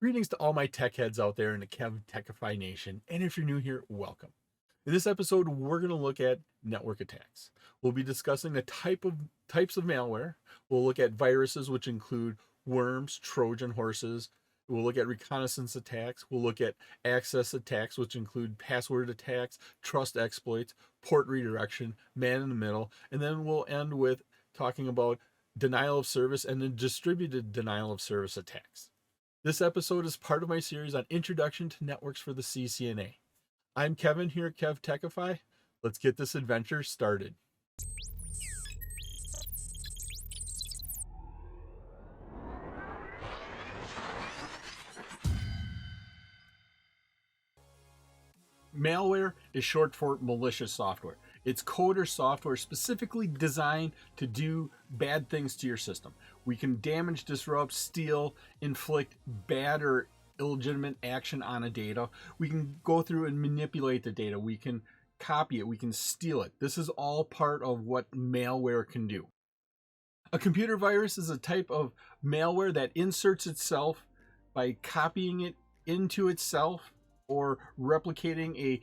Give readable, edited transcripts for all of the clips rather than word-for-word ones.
Greetings to all my tech heads out there in the KevTechify nation, and if you're new here, welcome. In this episode, we're going to look at network attacks. We'll be discussing the types of malware. We'll look at viruses, which include worms, Trojan horses. We'll look at reconnaissance attacks. We'll look at access attacks, which include password attacks, trust exploits, port redirection, man in the middle, and then we'll end with talking about denial of service and the distributed denial of service attacks. This episode is part of my series on Introduction to Networks for the CCNA. I'm Kevin here at KevTechify. Let's get this adventure started. Malware is short for malicious software. It's code or software specifically designed to do bad things to your system. We can damage, disrupt, steal, inflict bad or illegitimate action on a data. We can go through and manipulate the data. We can copy it. We can steal it. This is all part of what malware can do. A computer virus is a type of malware that inserts itself by copying it into itself or replicating a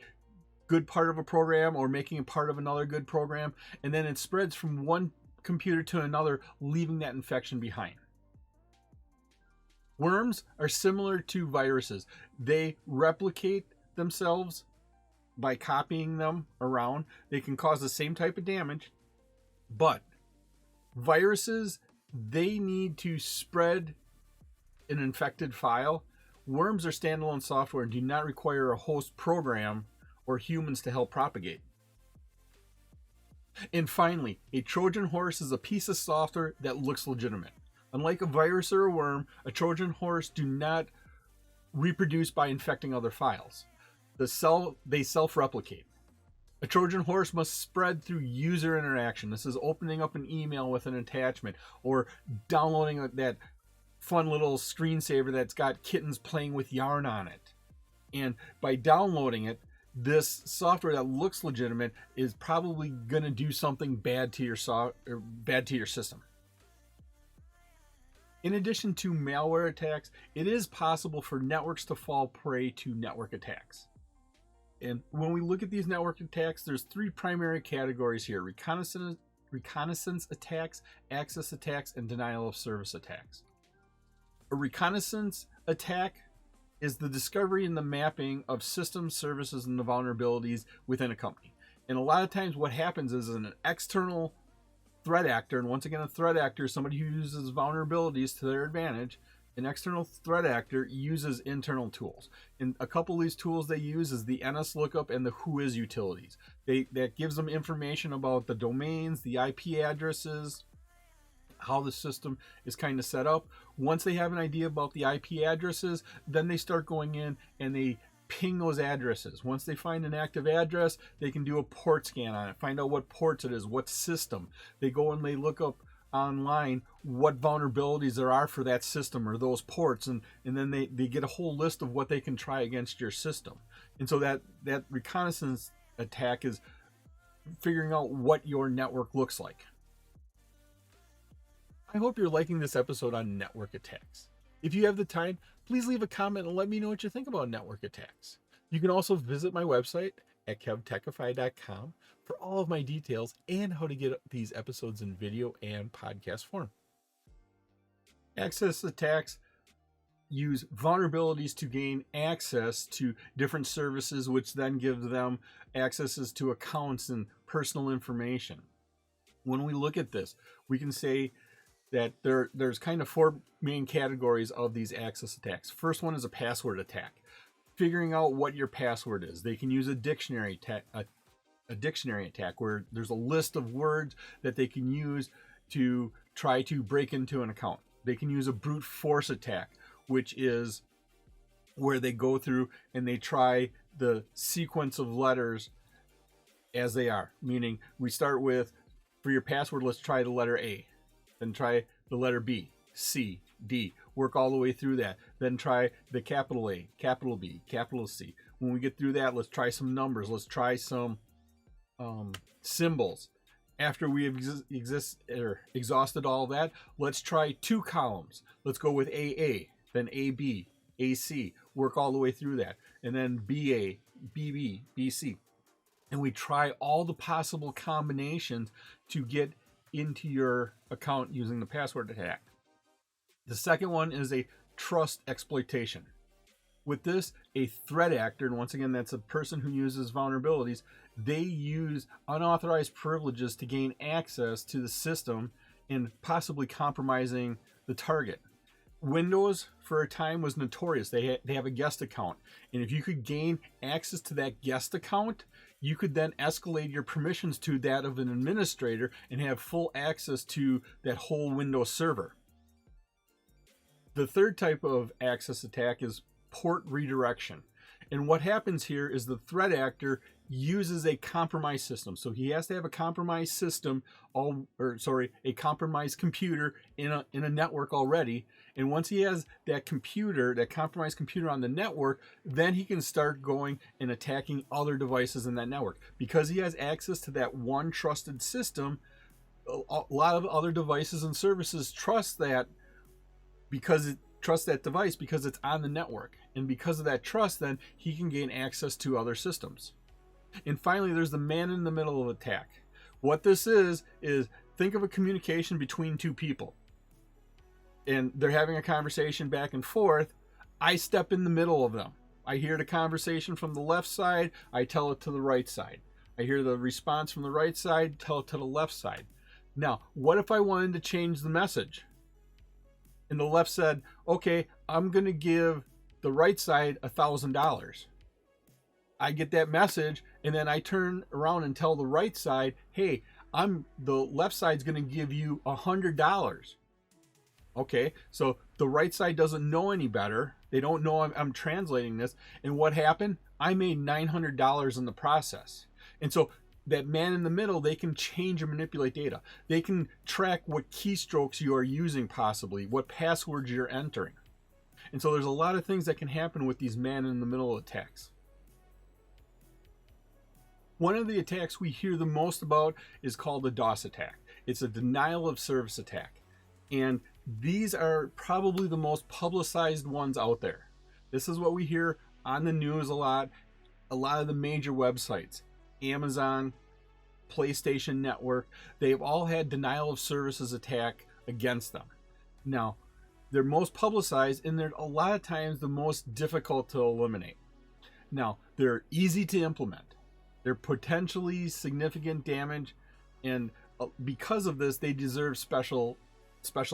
good part of a program or making it part of another good program, and then it spreads from one computer to another, leaving that infection behind. Worms are similar to viruses. They replicate themselves by copying them around. They can cause the same type of damage, but viruses, they need to spread an infected file. Worms are standalone software and do not require a host program or humans to help propagate. And finally, a Trojan horse is a piece of software that looks legitimate. Unlike a virus or a worm, a Trojan horse do not reproduce by infecting other files. They self-replicate. A Trojan horse must spread through user interaction. This is opening up an email with an attachment or downloading that fun little screensaver that's got kittens playing with yarn on it. And by downloading it, this software that looks legitimate is probably going to do something bad to your system. In addition to malware attacks, it is possible for networks to fall prey to network attacks. And when we look at these network attacks, there's three primary categories here: reconnaissance attacks, access attacks, and denial of service attacks. A reconnaissance attack is the discovery and the mapping of systems, services, and the vulnerabilities within a company. And a lot of times what happens is an external threat actor, and once again a threat actor is somebody who uses vulnerabilities to their advantage. An external threat actor uses internal tools. And a couple of these tools they use is the NSLOOKUP and the WHOIS utilities. That gives them information about the domains, the IP addresses, how the system is kind of set up. Once they have an idea about the IP addresses, then they start going in and they ping those addresses. Once they find an active address, they can do a port scan on it, find out what ports it is, what system. They go and they look up online what vulnerabilities there are for that system or those ports, and then they get a whole list of what they can try against your system. And so that reconnaissance attack is figuring out what your network looks like. I hope you're liking this episode on network attacks. If you have the time, please leave a comment and let me know what you think about network attacks. You can also visit my website at KevTechify.com for all of my details and how to get these episodes in video and podcast form. Access attacks use vulnerabilities to gain access to different services, which then give them accesses to accounts and personal information. When we look at this, we can say that there's kind of four main categories of these access attacks. First one is a password attack, figuring out what your password is. They can use a dictionary attack where there's a list of words that they can use to try to break into an account. They can use a brute force attack, which is where they go through and they try the sequence of letters as they are, meaning we start with, for your password, let's try the letter A. Then try the letter B, C, D, work all the way through that. Then try the capital A, capital B, capital C. When we get through that, let's try some numbers. Let's try some symbols. After we have exhausted all that, let's try two columns. Let's go with AA, then AB, AC, work all the way through that, and then BA, BB, BC. And we try all the possible combinations to get into your account using the password attack. The second one is a trust exploitation. With this, a threat actor, and once again, that's a person who uses vulnerabilities, they use unauthorized privileges to gain access to the system and possibly compromising the target. Windows, for a time, was notorious. They have a guest account. And if you could gain access to that guest account, you could then escalate your permissions to that of an administrator and have full access to that whole Windows server. The third type of access attack is port redirection. And what happens here is the threat actor uses a compromised system. So he has to have a compromised system, a compromised computer in a network already. And once he has that computer, that compromised computer on the network, then he can start going and attacking other devices in that network. Because he has access to that one trusted system, a lot of other devices and services trust that device because it's on the network. And because of that trust, then he can gain access to other systems. And finally, there's the man-in-the-middle attack. What this is think of a communication between two people. And they're having a conversation back and forth. I step in the middle of them. I hear the conversation from the left side. I tell it to the right side. I hear the response from the right side, tell it to the left side. Now, what if I wanted to change the message? And the left said, okay, I'm going to give the right side $1,000. I get that message, and then I turn around and tell the right side, hey, the left side's going to give you $100. Okay, so the right side doesn't know any better. They don't know I'm translating this. And what happened? I made $900 in the process. And so that man in the middle, they can change and manipulate data. They can track what keystrokes you are using, possibly, what passwords you're entering. And so there's a lot of things that can happen with these man in the middle attacks. One of the attacks we hear the most about is called a DDoS attack. It's a denial of service attack. And these are probably the most publicized ones out there. This is what we hear on the news a lot of the major websites. Amazon, PlayStation Network, they've all had denial of services attack against them. Now, they're most publicized and they're a lot of times the most difficult to eliminate. Now, they're easy to implement. They're potentially significant damage, and because of this, they deserve special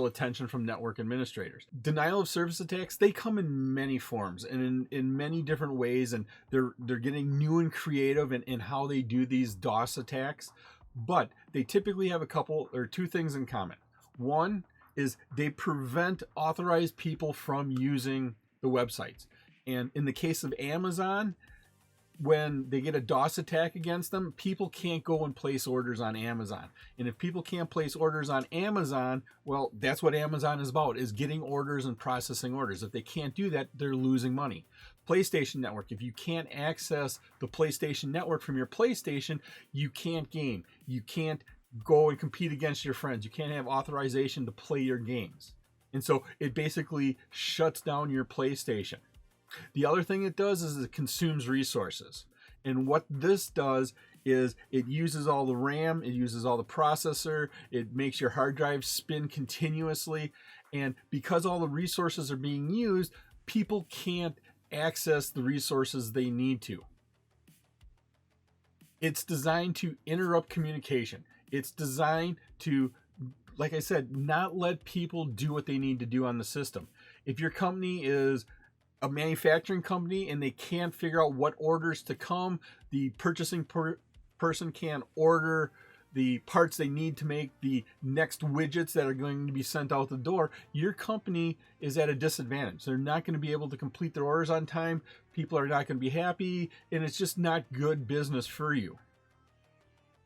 attention from network administrators. Denial of service attacks, they come in many forms and in many different ways, and they're getting new and creative in how they do these DOS attacks, but they typically have a couple or two things in common. One is they prevent authorized people from using the websites. And in the case of Amazon, when they get a DOS attack against them, people can't go and place orders on Amazon. And if people can't place orders on Amazon, well, that's what Amazon is about, is getting orders and processing orders. If they can't do that, they're losing money. PlayStation Network, if you can't access the PlayStation Network from your PlayStation, you can't game. You can't go and compete against your friends. You can't have authorization to play your games. And so it basically shuts down your PlayStation. The other thing it does is it consumes resources. And what this does is it uses all the RAM, it uses all the processor, it makes your hard drive spin continuously. And because all the resources are being used, people can't access the resources they need to. It's designed to interrupt communication. It's designed to, like I said, not let people do what they need to do on the system. If your company is a manufacturing company and they can't figure out what orders to come, the purchasing person can't order the parts they need to make the next widgets that are going to be sent out the door, your company is at a disadvantage. They're not going to be able to complete their orders on time. People are not going to be happy, and it's just not good business for you.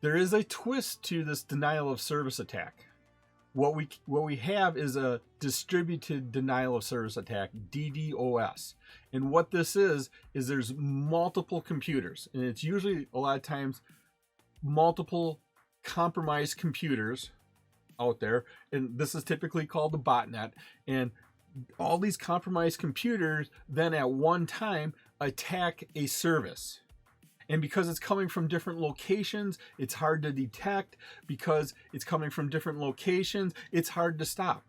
There is a twist to this denial of service attack. What we have is a distributed denial of service attack, DDoS. And what this is there's multiple computers, and it's usually a lot of times multiple compromised computers out there, and this is typically called the botnet. And all these compromised computers then at one time attack a service. And because it's coming from different locations, it's hard to detect. Because it's coming from different locations, it's hard to stop.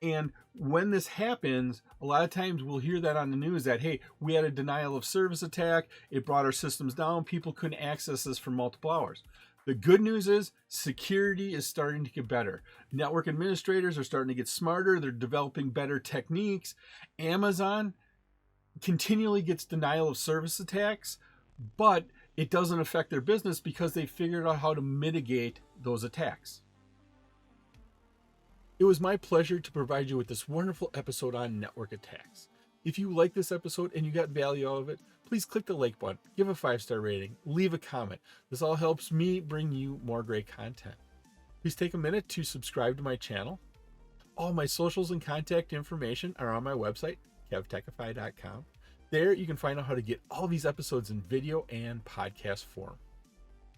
And when this happens, a lot of times we'll hear that on the news that, hey, we had a denial of service attack. It brought our systems down. People couldn't access this for multiple hours. The good news is security is starting to get better. Network administrators are starting to get smarter. They're developing better techniques. Amazon continually gets denial of service attacks, but it doesn't affect their business because they figured out how to mitigate those attacks. It was my pleasure to provide you with this wonderful episode on network attacks. If you like this episode and you got value out of it, please click the like button, give a 5-star rating, leave a comment. This all helps me bring you more great content. Please take a minute to subscribe to my channel. All my socials and contact information are on my website, KevTechify.com. There you can find out how to get all these episodes in video and podcast form.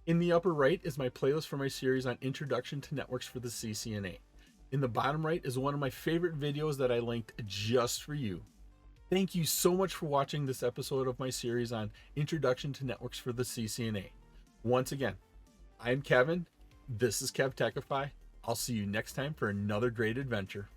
In the upper right is my playlist for my series on Introduction to Networks for the CCNA. In the bottom right is one of my favorite videos that I linked just for you. Thank you so much for watching this episode of my series on Introduction to Networks for the CCNA. Once again, I'm Kevin. This is KevTechify. I'll see you next time for another great adventure.